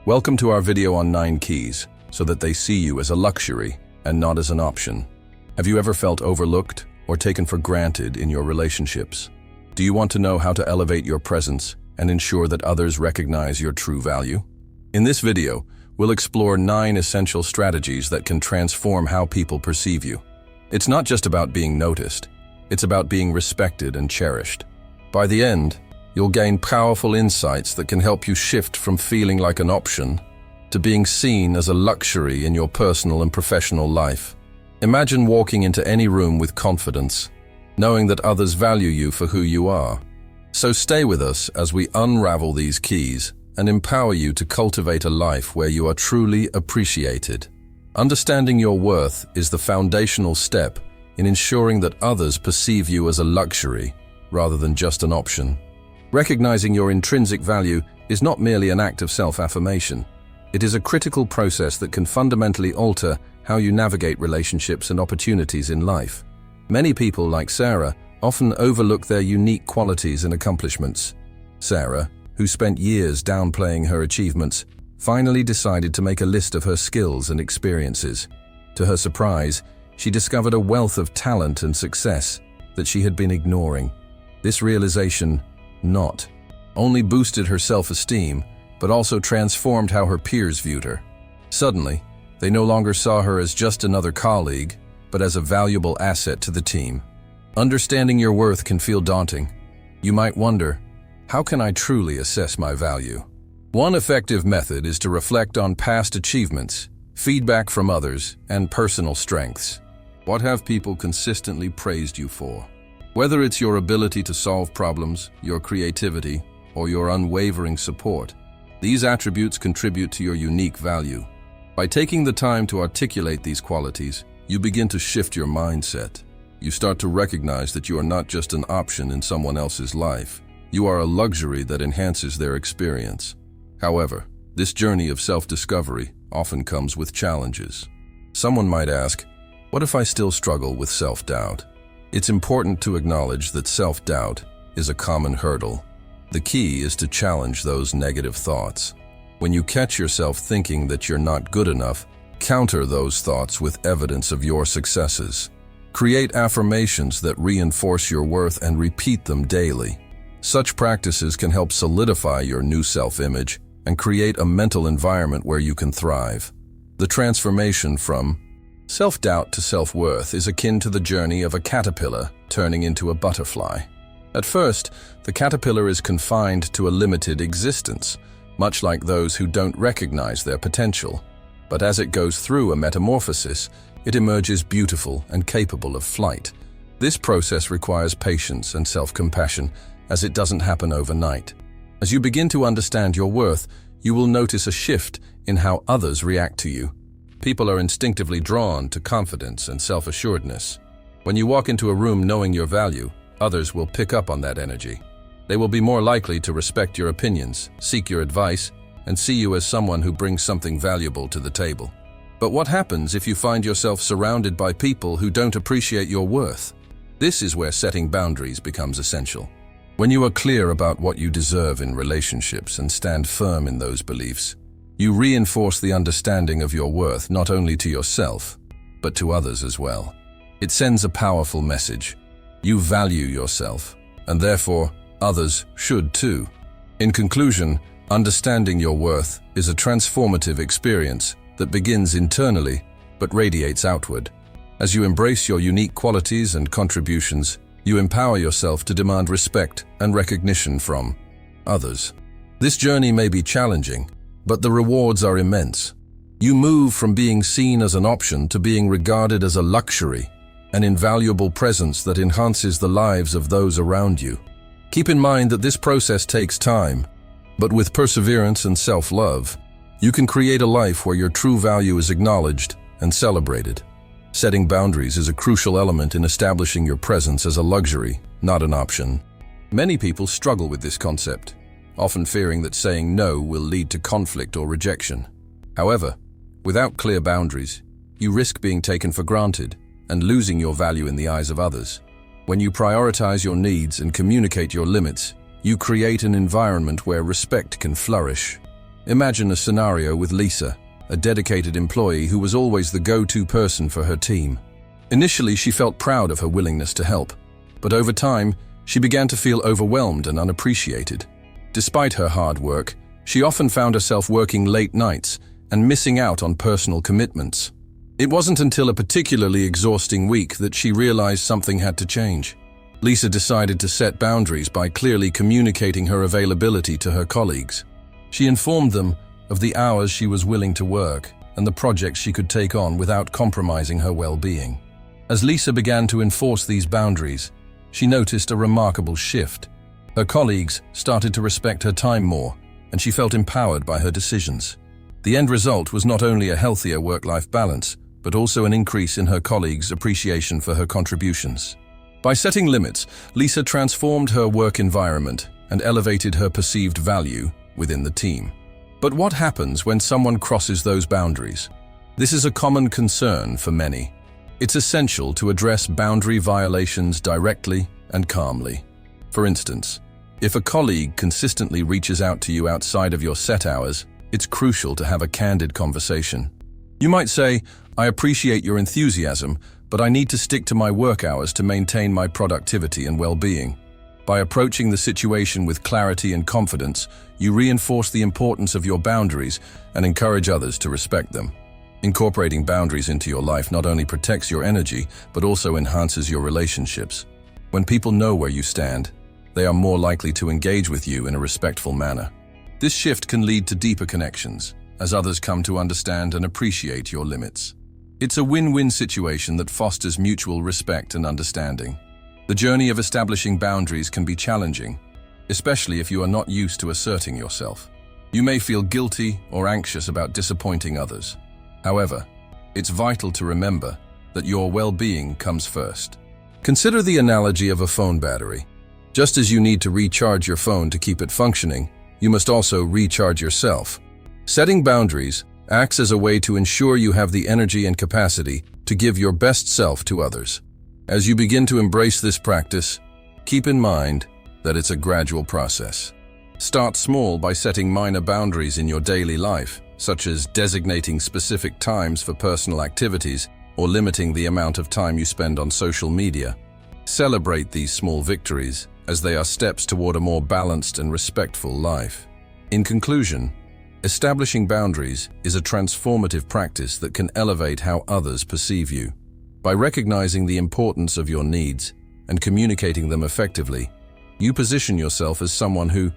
Welcome to our video on 9 keys, so that they see you as a luxury and not as an option. Have you ever felt overlooked or taken for granted in your relationships? Do you want to know how to elevate your presence and ensure that others recognize your true value? In this video, we'll explore 9 essential strategies that can transform how people perceive you. It's not just about being noticed, it's about being respected and cherished. By the end, you'll gain powerful insights that can help you shift from feeling like an option to being seen as a luxury in your personal and professional life. Imagine walking into any room with confidence, knowing that others value you for who you are. So stay with us as we unravel these keys and empower you to cultivate a life where you are truly appreciated. Understanding your worth is the foundational step in ensuring that others perceive you as a luxury rather than just an option. Recognizing your intrinsic value is not merely an act of self-affirmation. It is a critical process that can fundamentally alter how you navigate relationships and opportunities in life. Many people, like Sarah, often overlook their unique qualities and accomplishments. Sarah, who spent years downplaying her achievements, finally decided to make a list of her skills and experiences. To her surprise, she discovered a wealth of talent and success that she had been ignoring. This realization not only boosted her self-esteem, but also transformed how her peers viewed her. Suddenly, they no longer saw her as just another colleague, but as a valuable asset to the team. Understanding your worth can feel daunting. You might wonder, how can I truly assess my value? One effective method is to reflect on past achievements, feedback from others, and personal strengths. What have people consistently praised you for? Whether it's your ability to solve problems, your creativity, or your unwavering support, these attributes contribute to your unique value. By taking the time to articulate these qualities, you begin to shift your mindset. You start to recognize that you are not just an option in someone else's life. You are a luxury that enhances their experience. However, this journey of self-discovery often comes with challenges. Someone might ask, what if I still struggle with self-doubt? It's important to acknowledge that self-doubt is a common hurdle. The key is to challenge those negative thoughts. When you catch yourself thinking that you're not good enough, counter those thoughts with evidence of your successes. Create affirmations that reinforce your worth and repeat them daily. Such practices can help solidify your new self-image and create a mental environment where you can thrive. The transformation from self-doubt to self-worth is akin to the journey of a caterpillar turning into a butterfly. At first, the caterpillar is confined to a limited existence, much like those who don't recognize their potential. But as it goes through a metamorphosis, it emerges beautiful and capable of flight. This process requires patience and self-compassion, as it doesn't happen overnight. As you begin to understand your worth, you will notice a shift in how others react to you. People are instinctively drawn to confidence and self-assuredness. When you walk into a room knowing your value, others will pick up on that energy. They will be more likely to respect your opinions, seek your advice, and see you as someone who brings something valuable to the table. But what happens if you find yourself surrounded by people who don't appreciate your worth? This is where setting boundaries becomes essential. When you are clear about what you deserve in relationships and stand firm in those beliefs, you reinforce the understanding of your worth not only to yourself, but to others as well. It sends a powerful message. You value yourself, and therefore, others should too. In conclusion, understanding your worth is a transformative experience that begins internally but radiates outward. As you embrace your unique qualities and contributions, you empower yourself to demand respect and recognition from others. This journey may be challenging, but the rewards are immense. You move from being seen as an option to being regarded as a luxury, an invaluable presence that enhances the lives of those around you. Keep in mind that this process takes time, but with perseverance and self-love, you can create a life where your true value is acknowledged and celebrated. Setting boundaries is a crucial element in establishing your presence as a luxury, not an option. Many people struggle with this concept, often fearing that saying no will lead to conflict or rejection. However, without clear boundaries, you risk being taken for granted and losing your value in the eyes of others. When you prioritize your needs and communicate your limits, you create an environment where respect can flourish. Imagine a scenario with Lisa, a dedicated employee who was always the go-to person for her team. Initially, she felt proud of her willingness to help, but over time, she began to feel overwhelmed and unappreciated. Despite her hard work, she often found herself working late nights and missing out on personal commitments. It wasn't until a particularly exhausting week that she realized something had to change. Lisa decided to set boundaries by clearly communicating her availability to her colleagues. She informed them of the hours she was willing to work and the projects she could take on without compromising her well-being. As Lisa began to enforce these boundaries, she noticed a remarkable shift. Her colleagues started to respect her time more, and she felt empowered by her decisions. The end result was not only a healthier work-life balance, but also an increase in her colleagues' appreciation for her contributions. By setting limits, Lisa transformed her work environment and elevated her perceived value within the team. But what happens when someone crosses those boundaries? This is a common concern for many. It's essential to address boundary violations directly and calmly. For instance, if a colleague consistently reaches out to you outside of your set hours, it's crucial to have a candid conversation. You might say, "I appreciate your enthusiasm, but I need to stick to my work hours to maintain my productivity and well-being." By approaching the situation with clarity and confidence, you reinforce the importance of your boundaries and encourage others to respect them. Incorporating boundaries into your life not only protects your energy, but also enhances your relationships. When people know where you stand, they are more likely to engage with you in a respectful manner. This shift can lead to deeper connections, as others come to understand and appreciate your limits. It's a win-win situation that fosters mutual respect and understanding. The journey of establishing boundaries can be challenging, especially if you are not used to asserting yourself. You may feel guilty or anxious about disappointing others. However, it's vital to remember that your well-being comes first. Consider the analogy of a phone battery. Just as you need to recharge your phone to keep it functioning, you must also recharge yourself. Setting boundaries acts as a way to ensure you have the energy and capacity to give your best self to others. As you begin to embrace this practice, keep in mind that it's a gradual process. Start small by setting minor boundaries in your daily life, such as designating specific times for personal activities or limiting the amount of time you spend on social media. Celebrate these small victories, as they are steps toward a more balanced and respectful life. In conclusion, establishing boundaries is a transformative practice that can elevate how others perceive you. By recognizing the importance of your needs and communicating them effectively, you position yourself as someone who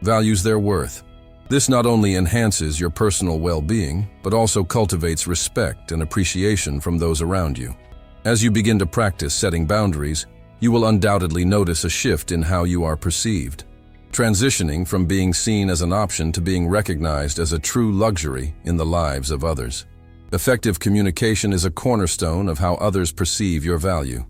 values their worth. This not only enhances your personal well-being, but also cultivates respect and appreciation from those around you. As you begin to practice setting boundaries, you will undoubtedly notice a shift in how you are perceived, transitioning from being seen as an option to being recognized as a true luxury in the lives of others. Effective communication is a cornerstone of how others perceive your value.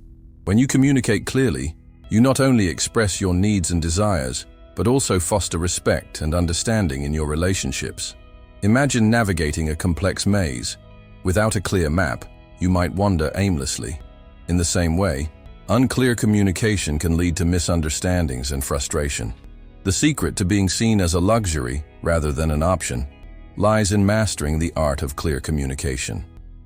When you communicate clearly, you not only express your needs and desires, but also foster respect and understanding in your relationships. Imagine navigating a complex maze. Without a clear map, you might wander aimlessly. In the same way, unclear communication can lead to misunderstandings and frustration. The secret to being seen as a luxury rather than an option lies in mastering the art of clear communication.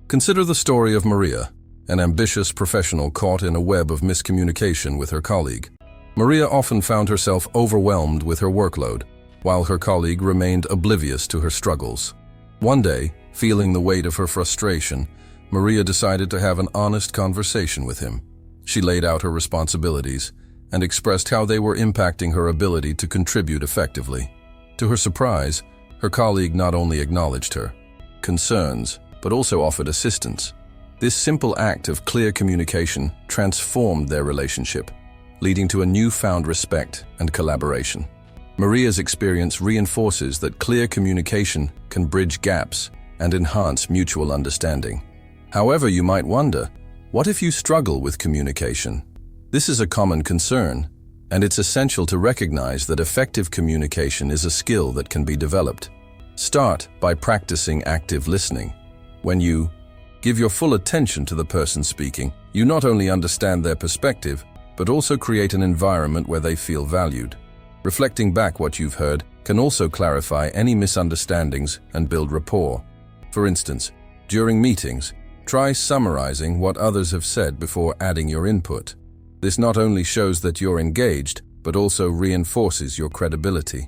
Consider the story of Maria, an ambitious professional caught in a web of miscommunication with her colleague. Maria often found herself overwhelmed with her workload, while her colleague remained oblivious to her struggles. One day, feeling the weight of her frustration, Maria decided to have an honest conversation with him. She laid out her responsibilities and expressed how they were impacting her ability to contribute effectively. To her surprise, her colleague not only acknowledged her concerns, but also offered assistance. This simple act of clear communication transformed their relationship, leading to a newfound respect and collaboration. Maria's experience reinforces that clear communication can bridge gaps and enhance mutual understanding. However, you might wonder, what if you struggle with communication? This is a common concern, and it's essential to recognize that effective communication is a skill that can be developed. Start by practicing active listening. When you give your full attention to the person speaking, you not only understand their perspective, but also create an environment where they feel valued. Reflecting back what you've heard can also clarify any misunderstandings and build rapport. For instance, during meetings, try summarizing what others have said before adding your input. This not only shows that you're engaged, but also reinforces your credibility.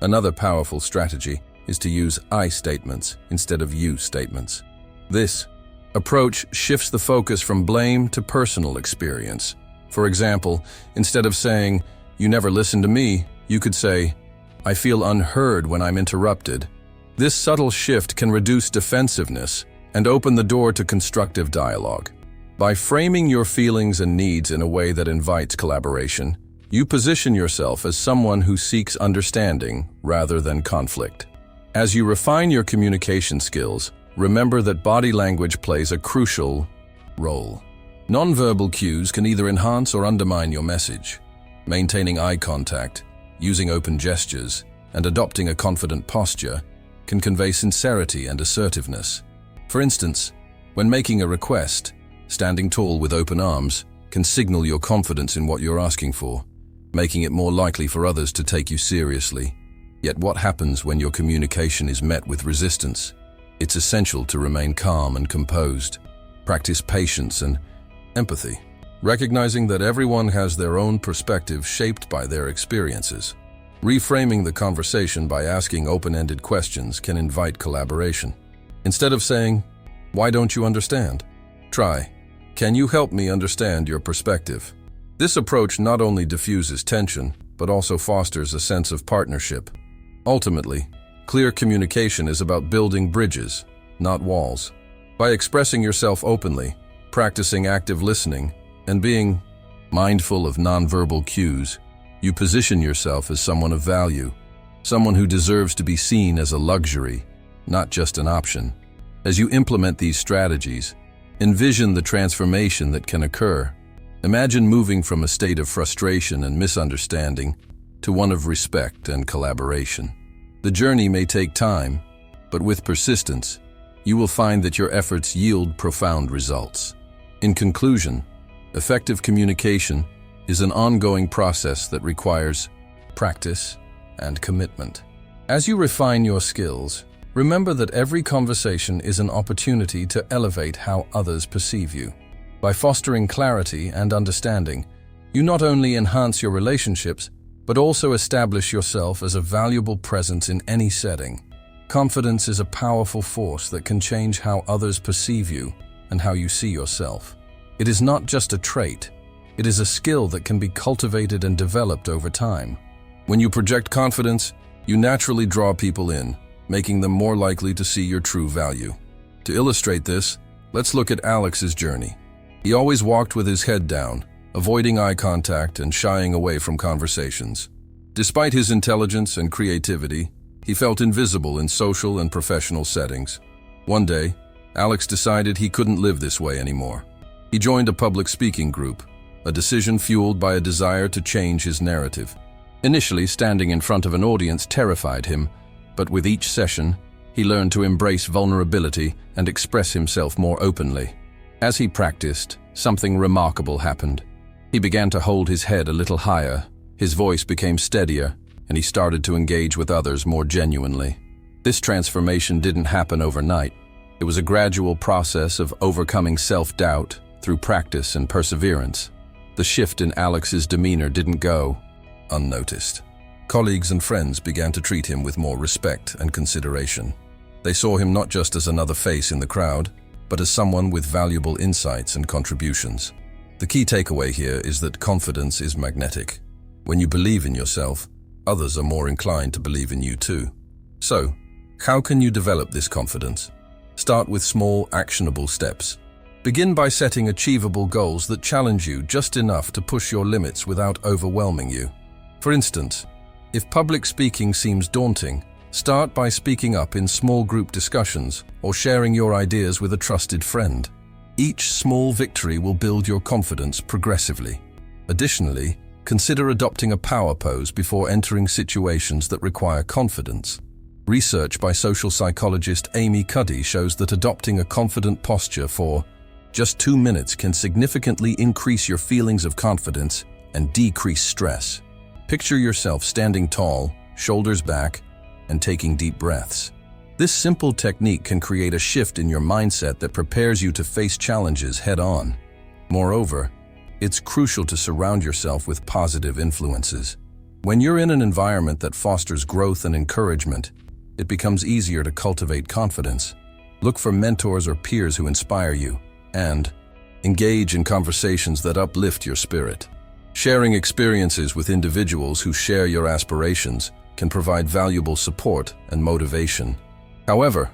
Another powerful strategy is to use I statements instead of you statements. This approach shifts the focus from blame to personal experience. For example, instead of saying, "You never listen to me," you could say, "I feel unheard when I'm interrupted." This subtle shift can reduce defensiveness and open the door to constructive dialogue. By framing your feelings and needs in a way that invites collaboration, you position yourself as someone who seeks understanding rather than conflict. As you refine your communication skills, remember that body language plays a crucial role. Nonverbal cues can either enhance or undermine your message. Maintaining eye contact, using open gestures, and adopting a confident posture can convey sincerity and assertiveness. For instance, when making a request, standing tall with open arms can signal your confidence in what you're asking for, making it more likely for others to take you seriously. Yet what happens when your communication is met with resistance? It's essential to remain calm and composed. Practice patience and empathy, recognizing that everyone has their own perspective shaped by their experiences. Reframing the conversation by asking open-ended questions can invite collaboration. Instead of saying, "Why don't you understand?" try, "Can you help me understand your perspective?" This approach not only diffuses tension, but also fosters a sense of partnership. Ultimately, clear communication is about building bridges, not walls. By expressing yourself openly, practicing active listening, and being mindful of nonverbal cues, you position yourself as someone of value, someone who deserves to be seen as a luxury, not just an option. As you implement these strategies, envision the transformation that can occur. Imagine moving from a state of frustration and misunderstanding to one of respect and collaboration. The journey may take time, but with persistence, you will find that your efforts yield profound results. In conclusion, effective communication is an ongoing process that requires practice and commitment. As you refine your skills, remember that every conversation is an opportunity to elevate how others perceive you. By fostering clarity and understanding, you not only enhance your relationships, but also establish yourself as a valuable presence in any setting. Confidence is a powerful force that can change how others perceive you and how you see yourself. It is not just a trait, it is a skill that can be cultivated and developed over time. When you project confidence, you naturally draw people in, making them more likely to see your true value. To illustrate this, let's look at Alex's journey. He always walked with his head down, avoiding eye contact and shying away from conversations. Despite his intelligence and creativity, he felt invisible in social and professional settings. One day, Alex decided he couldn't live this way anymore. He joined a public speaking group, a decision fueled by a desire to change his narrative. Initially, standing in front of an audience terrified him, but with each session, he learned to embrace vulnerability and express himself more openly. As he practiced, something remarkable happened. He began to hold his head a little higher, his voice became steadier, and he started to engage with others more genuinely. This transformation didn't happen overnight. It was a gradual process of overcoming self-doubt through practice and perseverance. The shift in Alex's demeanor didn't go unnoticed. Colleagues and friends began to treat him with more respect and consideration. They saw him not just as another face in the crowd, but as someone with valuable insights and contributions. The key takeaway here is that confidence is magnetic. When you believe in yourself, others are more inclined to believe in you too. So, how can you develop this confidence? Start with small, actionable steps. Begin by setting achievable goals that challenge you just enough to push your limits without overwhelming you. For instance, if public speaking seems daunting, start by speaking up in small group discussions or sharing your ideas with a trusted friend. Each small victory will build your confidence progressively. Additionally, consider adopting a power pose before entering situations that require confidence. Research by social psychologist Amy Cuddy shows that adopting a confident posture for just 2 minutes can significantly increase your feelings of confidence and decrease stress. Picture yourself standing tall, shoulders back, and taking deep breaths. This simple technique can create a shift in your mindset that prepares you to face challenges head-on. Moreover, it's crucial to surround yourself with positive influences. When you're in an environment that fosters growth and encouragement, it becomes easier to cultivate confidence. Look for mentors or peers who inspire you, and engage in conversations that uplift your spirit. Sharing experiences with individuals who share your aspirations can provide valuable support and motivation. However,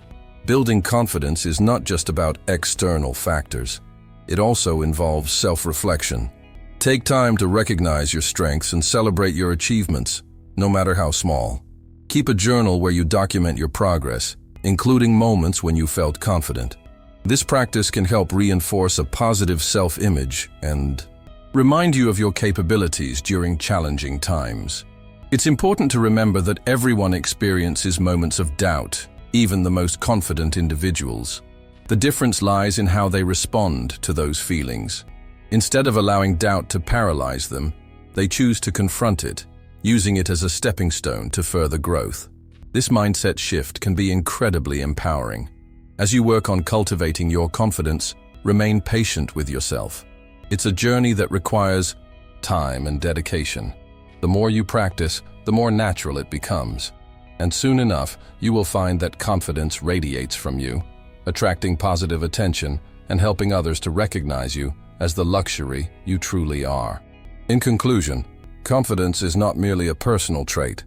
building confidence is not just about external factors. It also involves self-reflection. Take time to recognize your strengths and celebrate your achievements, no matter how small. Keep a journal where you document your progress, including moments when you felt confident. This practice can help reinforce a positive self-image and remind you of your capabilities during challenging times. It's important to remember that everyone experiences moments of doubt, even the most confident individuals. The difference lies in how they respond to those feelings. Instead of allowing doubt to paralyze them, they choose to confront it, using it as a stepping stone to further growth. This mindset shift can be incredibly empowering. As you work on cultivating your confidence, remain patient with yourself. It's a journey that requires time and dedication. The more you practice, the more natural it becomes. And soon enough, you will find that confidence radiates from you, attracting positive attention and helping others to recognize you as the luxury you truly are. In conclusion, confidence is not merely a personal trait.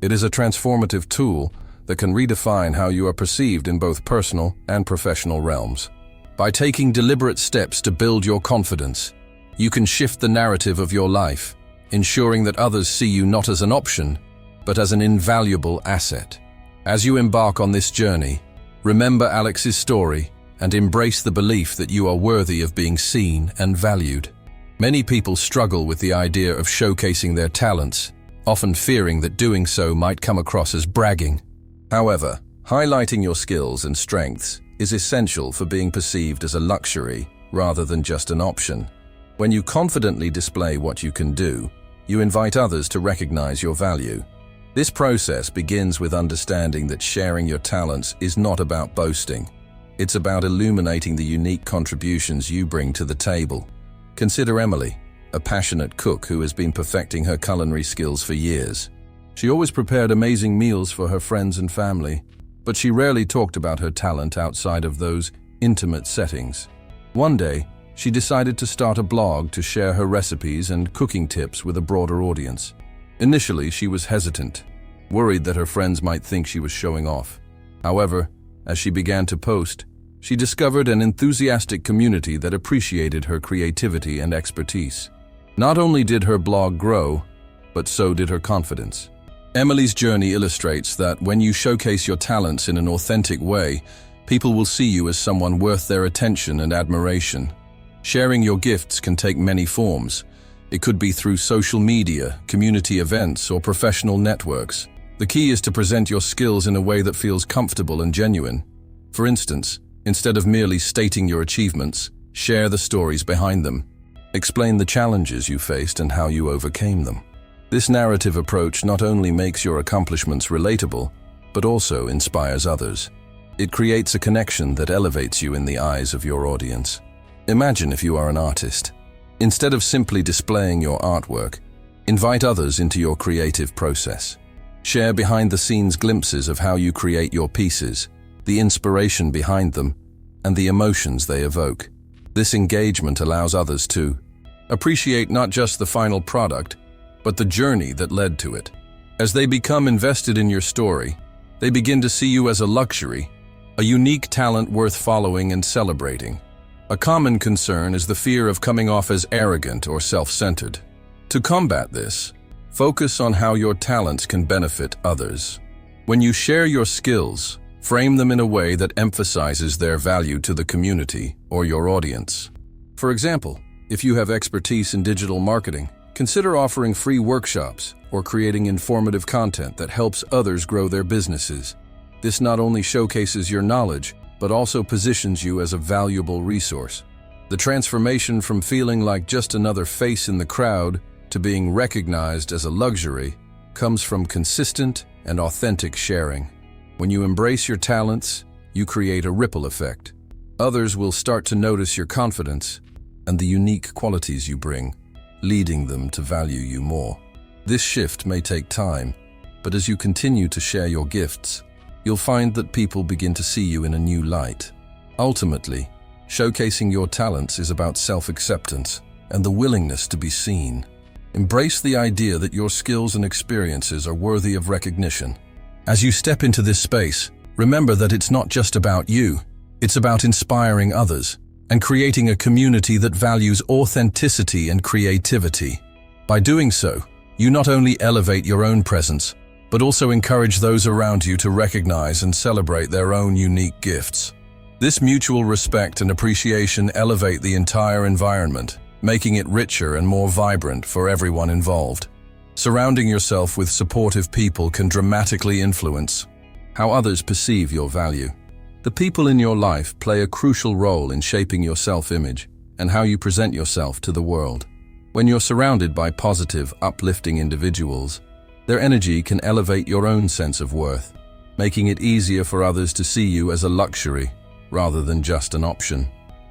It is a transformative tool that can redefine how you are perceived in both personal and professional realms. By taking deliberate steps to build your confidence, you can shift the narrative of your life, ensuring that others see you not as an option, but as an invaluable asset. As you embark on this journey, remember Alex's story and embrace the belief that you are worthy of being seen and valued. Many people struggle with the idea of showcasing their talents, often fearing that doing so might come across as bragging. However, highlighting your skills and strengths is essential for being perceived as a luxury rather than just an option. When you confidently display what you can do, you invite others to recognize your value. This process begins with understanding that sharing your talents is not about boasting. It's about illuminating the unique contributions you bring to the table. Consider Emily, a passionate cook who has been perfecting her culinary skills for years. She always prepared amazing meals for her friends and family, but she rarely talked about her talent outside of those intimate settings. One day, she decided to start a blog to share her recipes and cooking tips with a broader audience. Initially, she was hesitant, worried that her friends might think she was showing off. However, as she began to post, she discovered an enthusiastic community that appreciated her creativity and expertise. Not only did her blog grow, but so did her confidence. Emily's journey illustrates that when you showcase your talents in an authentic way, people will see you as someone worth their attention and admiration. Sharing your gifts can take many forms. It could be through social media, community events, or professional networks. The key is to present your skills in a way that feels comfortable and genuine. For instance, instead of merely stating your achievements, share the stories behind them. Explain the challenges you faced and how you overcame them. This narrative approach not only makes your accomplishments relatable, but also inspires others. It creates a connection that elevates you in the eyes of your audience. Imagine if you are an artist. Instead of simply displaying your artwork, invite others into your creative process. Share behind-the-scenes glimpses of how you create your pieces, the inspiration behind them, and the emotions they evoke. This engagement allows others to appreciate not just the final product, but the journey that led to it. As they become invested in your story, they begin to see you as a luxury, a unique talent worth following and celebrating. A common concern is the fear of coming off as arrogant or self-centered. To combat this, focus on how your talents can benefit others. When you share your skills, frame them in a way that emphasizes their value to the community or your audience. For example, if you have expertise in digital marketing, consider offering free workshops or creating informative content that helps others grow their businesses. This not only showcases your knowledge, but also positions you as a valuable resource. The transformation from feeling like just another face in the crowd to being recognized as a luxury comes from consistent and authentic sharing. When you embrace your talents, you create a ripple effect. Others will start to notice your confidence and the unique qualities you bring, leading them to value you more. This shift may take time, but as you continue to share your gifts, you'll find that people begin to see you in a new light. Ultimately, showcasing your talents is about self-acceptance and the willingness to be seen. Embrace the idea that your skills and experiences are worthy of recognition. As you step into this space, remember that it's not just about you. It's about inspiring others and creating a community that values authenticity and creativity. By doing so, you not only elevate your own presence, but also encourage those around you to recognize and celebrate their own unique gifts. This mutual respect and appreciation elevate the entire environment, making it richer and more vibrant for everyone involved. Surrounding yourself with supportive people can dramatically influence how others perceive your value. The people in your life play a crucial role in shaping your self-image and how you present yourself to the world. When you're surrounded by positive, uplifting individuals, their energy can elevate your own sense of worth, making it easier for others to see you as a luxury rather than just an option.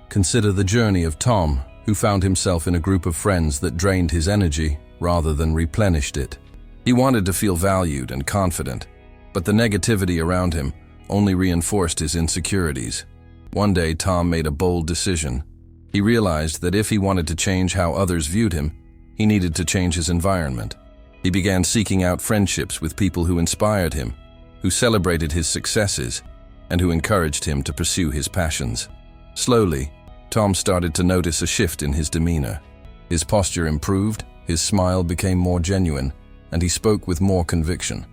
Consider the journey of Tom, who found himself in a group of friends that drained his energy rather than replenished it. He wanted to feel valued and confident, but the negativity around him only reinforced his insecurities. One day, Tom made a bold decision. He realized that if he wanted to change how others viewed him, he needed to change his environment. He began seeking out friendships with people who inspired him, who celebrated his successes, and who encouraged him to pursue his passions. Slowly, Tom started to notice a shift in his demeanor. His posture improved, his smile became more genuine, and he spoke with more conviction.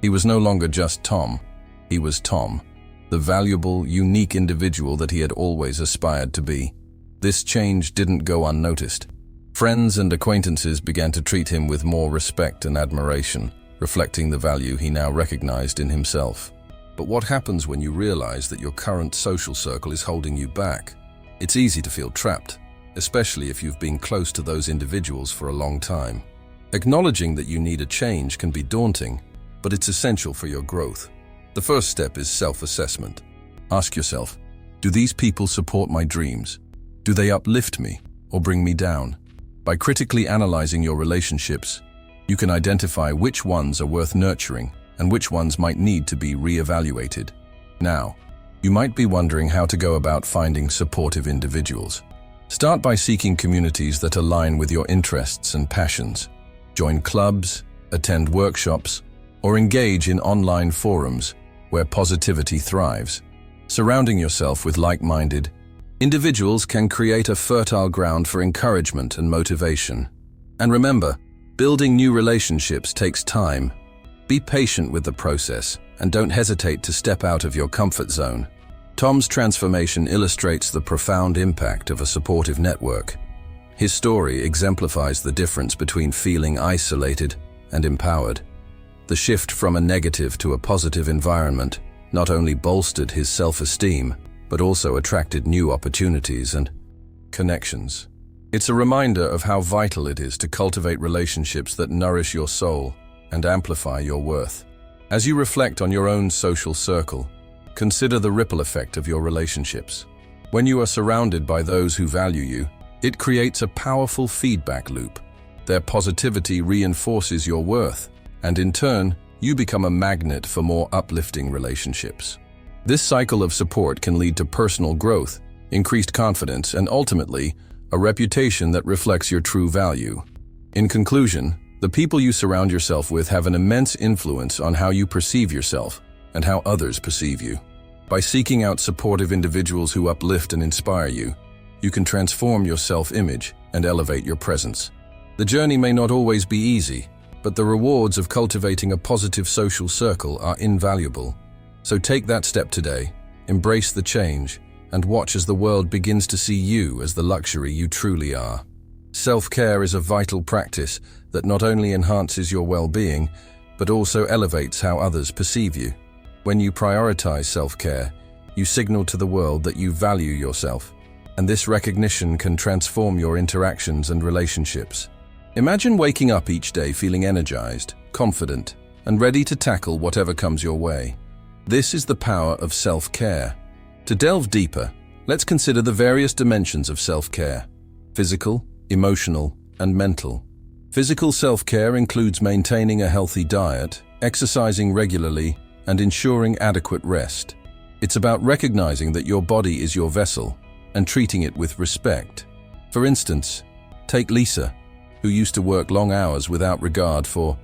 He was no longer just Tom. He was Tom, the valuable, unique individual that he had always aspired to be. This change didn't go unnoticed. Friends and acquaintances began to treat him with more respect and admiration, reflecting the value he now recognized in himself. But what happens when you realize that your current social circle is holding you back? It's easy to feel trapped, especially if you've been close to those individuals for a long time. Acknowledging that you need a change can be daunting, but it's essential for your growth. The first step is self-assessment. Ask yourself, do these people support my dreams? Do they uplift me or bring me down? By critically analyzing your relationships, you can identify which ones are worth nurturing and which ones might need to be re-evaluated. Now, you might be wondering how to go about finding supportive individuals. Start by seeking communities that align with your interests and passions. Join clubs, attend workshops, or engage in online forums where positivity thrives. Surrounding yourself with like-minded individuals can create a fertile ground for encouragement and motivation. And remember, building new relationships takes time. Be patient with the process and don't hesitate to step out of your comfort zone. Tom's transformation illustrates the profound impact of a supportive network. His story exemplifies the difference between feeling isolated and empowered. The shift from a negative to a positive environment not only bolstered his self-esteem, but also attracted new opportunities and connections. It's a reminder of how vital it is to cultivate relationships that nourish your soul and amplify your worth. As you reflect on your own social circle, consider the ripple effect of your relationships. When you are surrounded by those who value you, it creates a powerful feedback loop. Their positivity reinforces your worth, and in turn, you become a magnet for more uplifting relationships. This cycle of support can lead to personal growth, increased confidence, and ultimately, a reputation that reflects your true value. In conclusion, the people you surround yourself with have an immense influence on how you perceive yourself and how others perceive you. By seeking out supportive individuals who uplift and inspire you, you can transform your self-image and elevate your presence. The journey may not always be easy, but the rewards of cultivating a positive social circle are invaluable. So take that step today, embrace the change, and watch as the world begins to see you as the luxury you truly are. Self-care is a vital practice that not only enhances your well-being, but also elevates how others perceive you. When you prioritize self-care, you signal to the world that you value yourself, and this recognition can transform your interactions and relationships. Imagine waking up each day feeling energized, confident, and ready to tackle whatever comes your way. This is the power of self-care. To delve deeper, let's consider the various dimensions of self-care: physical, emotional, and mental. Physical self-care includes maintaining a healthy diet, exercising regularly, and ensuring adequate rest. It's about recognizing that your body is your vessel and treating it with respect. For instance, take Lisa, who used to work long hours without regard for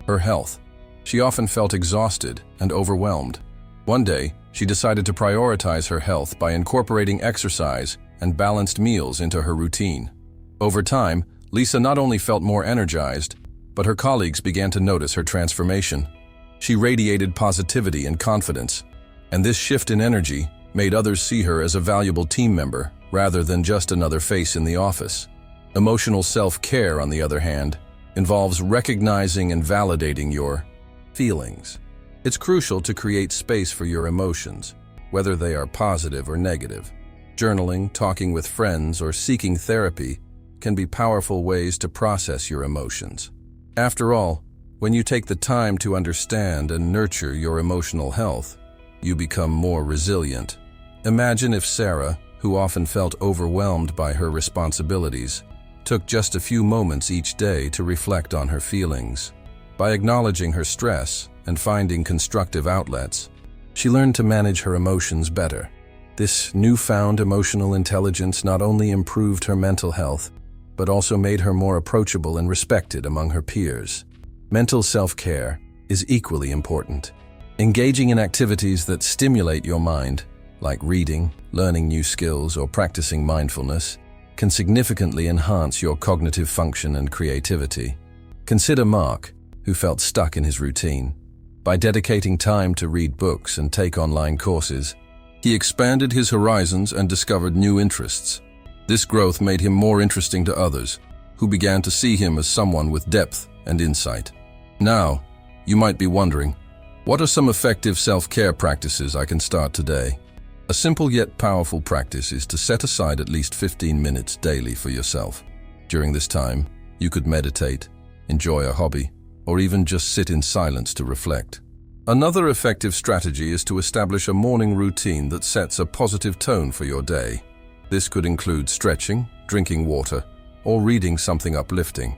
her health. She often felt exhausted and overwhelmed. One day, she decided to prioritize her health by incorporating exercise and balanced meals into her routine. Over time, Lisa not only felt more energized, but her colleagues began to notice her transformation. She radiated positivity and confidence, and this shift in energy made others see her as a valuable team member rather than just another face in the office. Emotional self-care, on the other hand, involves recognizing and validating your feelings. It's crucial to create space for your emotions, whether they are positive or negative. Journaling, talking with friends, or seeking therapy can be powerful ways to process your emotions. After all, when you take the time to understand and nurture your emotional health, you become more resilient. Imagine if Sarah, who often felt overwhelmed by her responsibilities, took just a few moments each day to reflect on her feelings. By acknowledging her stress and finding constructive outlets, she learned to manage her emotions better. This newfound emotional intelligence not only improved her mental health, but also made her more approachable and respected among her peers. Mental self-care is equally important. Engaging in activities that stimulate your mind, like reading, learning new skills, or practicing mindfulness, can significantly enhance your cognitive function and creativity. Consider Mark, who felt stuck in his routine. By dedicating time to read books and take online courses, he expanded his horizons and discovered new interests. This growth made him more interesting to others, who began to see him as someone with depth and insight. Now, you might be wondering, what are some effective self-care practices I can start today? A simple yet powerful practice is to set aside at least 15 minutes daily for yourself. During this time, you could meditate, enjoy a hobby, or even just sit in silence to reflect. Another effective strategy is to establish a morning routine that sets a positive tone for your day. This could include stretching, drinking water, or reading something uplifting.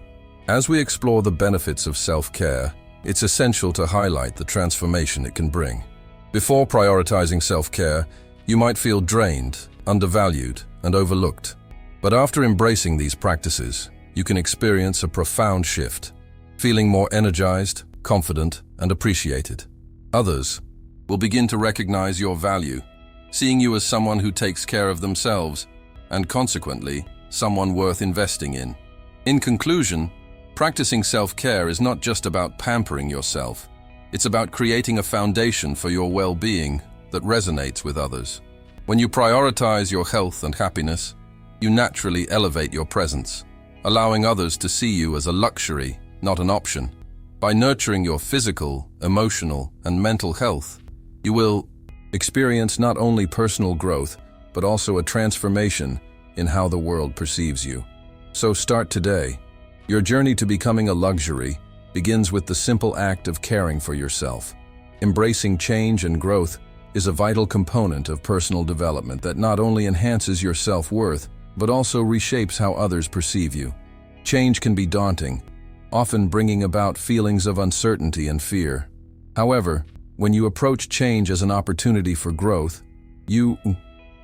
As we explore the benefits of self-care, it's essential to highlight the transformation it can bring. Before prioritizing self-care, you might feel drained, undervalued, and overlooked. But after embracing these practices, you can experience a profound shift, feeling more energized, confident, and appreciated. Others will begin to recognize your value, seeing you as someone who takes care of themselves, and consequently, someone worth investing in. In conclusion, practicing self-care is not just about pampering yourself. It's about creating a foundation for your well-being that resonates with others. When you prioritize your health and happiness, you naturally elevate your presence, allowing others to see you as a luxury, not an option. By nurturing your physical, emotional, and mental health, you will experience not only personal growth, but also a transformation in how the world perceives you. So start today. Your journey to becoming a luxury begins with the simple act of caring for yourself. Embracing change and growth is a vital component of personal development that not only enhances your self-worth, but also reshapes how others perceive you. Change can be daunting, often bringing about feelings of uncertainty and fear. However, when you approach change as an opportunity for growth, you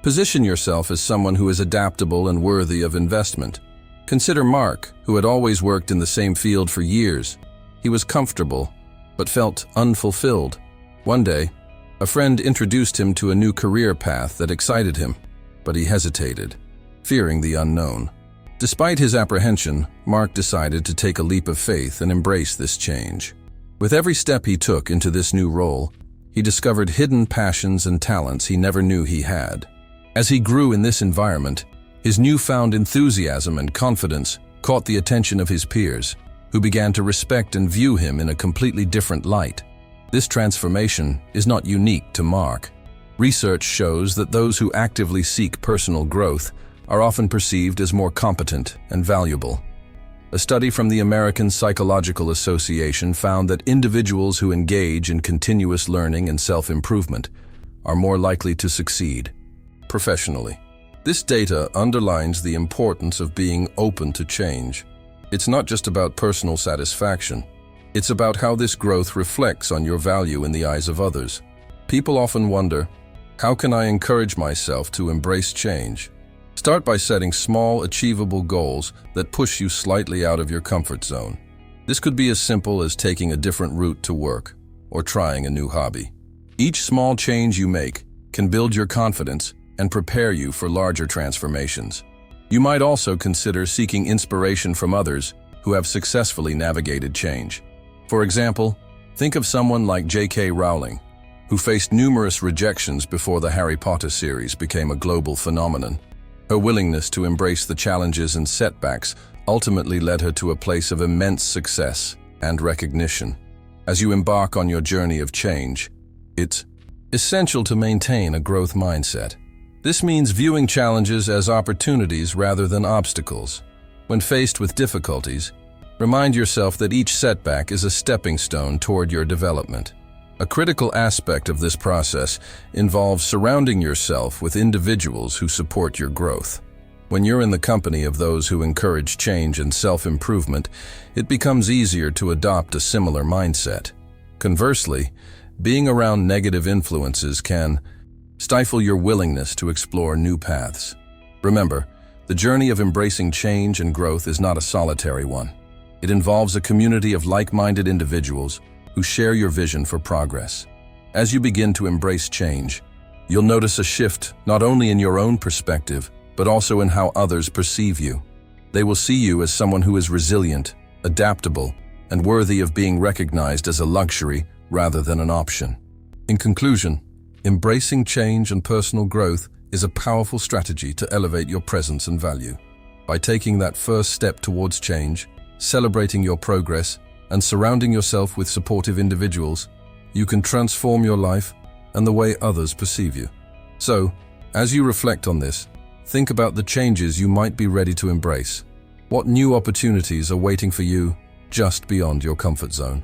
position yourself as someone who is adaptable and worthy of investment. Consider Mark, who had always worked in the same field for years. He was comfortable, but felt unfulfilled. One day, a friend introduced him to a new career path that excited him, but he hesitated, fearing the unknown. Despite his apprehension, Mark decided to take a leap of faith and embrace this change. With every step he took into this new role, he discovered hidden passions and talents he never knew he had. As he grew in this environment, his newfound enthusiasm and confidence caught the attention of his peers, who began to respect and view him in a completely different light. This transformation is not unique to Mark. Research shows that those who actively seek personal growth are often perceived as more competent and valuable. A study from the American Psychological Association found that individuals who engage in continuous learning and self-improvement are more likely to succeed professionally. This data underlines the importance of being open to change. It's not just about personal satisfaction. It's about how this growth reflects on your value in the eyes of others. People often wonder, how can I encourage myself to embrace change? Start by setting small, achievable goals that push you slightly out of your comfort zone. This could be as simple as taking a different route to work or trying a new hobby. Each small change you make can build your confidence and prepare you for larger transformations. You might also consider seeking inspiration from others who have successfully navigated change. For example, think of someone like J.K. Rowling, who faced numerous rejections before the Harry Potter series became a global phenomenon. Her willingness to embrace the challenges and setbacks ultimately led her to a place of immense success and recognition. As you embark on your journey of change, it's essential to maintain a growth mindset. This means viewing challenges as opportunities rather than obstacles. When faced with difficulties, remind yourself that each setback is a stepping stone toward your development. A critical aspect of this process involves surrounding yourself with individuals who support your growth. When you're in the company of those who encourage change and self-improvement, it becomes easier to adopt a similar mindset. Conversely, being around negative influences can stifle your willingness to explore new paths. Remember, the journey of embracing change and growth is not a solitary one. It involves a community of like-minded individuals who share your vision for progress. As you begin to embrace change, you'll notice a shift not only in your own perspective, but also in how others perceive you. They will see you as someone who is resilient, adaptable, and worthy of being recognized as a luxury rather than an option. In conclusion, embracing change and personal growth is a powerful strategy to elevate your presence and value. By taking that first step towards change, celebrating your progress, and surrounding yourself with supportive individuals, you can transform your life and the way others perceive you. So, as you reflect on this, think about the changes you might be ready to embrace. What new opportunities are waiting for you just beyond your comfort zone?